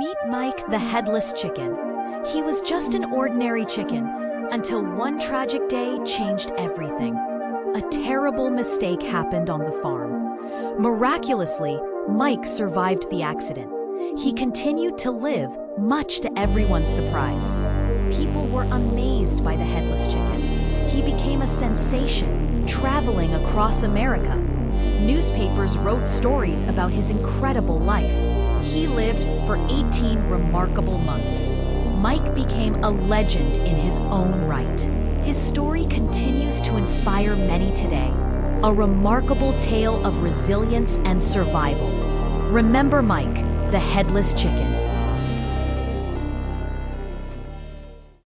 Meet Mike the Headless Chicken. He was just an ordinary chicken until one tragic day changed everything. A terrible mistake happened on the farm. Miraculously, Mike survived the accident. He continued to live, much to everyone's surprise. People were amazed by the headless chicken. He became a sensation, traveling across America. Newspapers wrote stories about his incredible life. He lived for 18 remarkable months. Mike became a legend in his own right. His story continues to inspire many today. A remarkable tale of resilience and survival. Remember Mike, the headless chicken.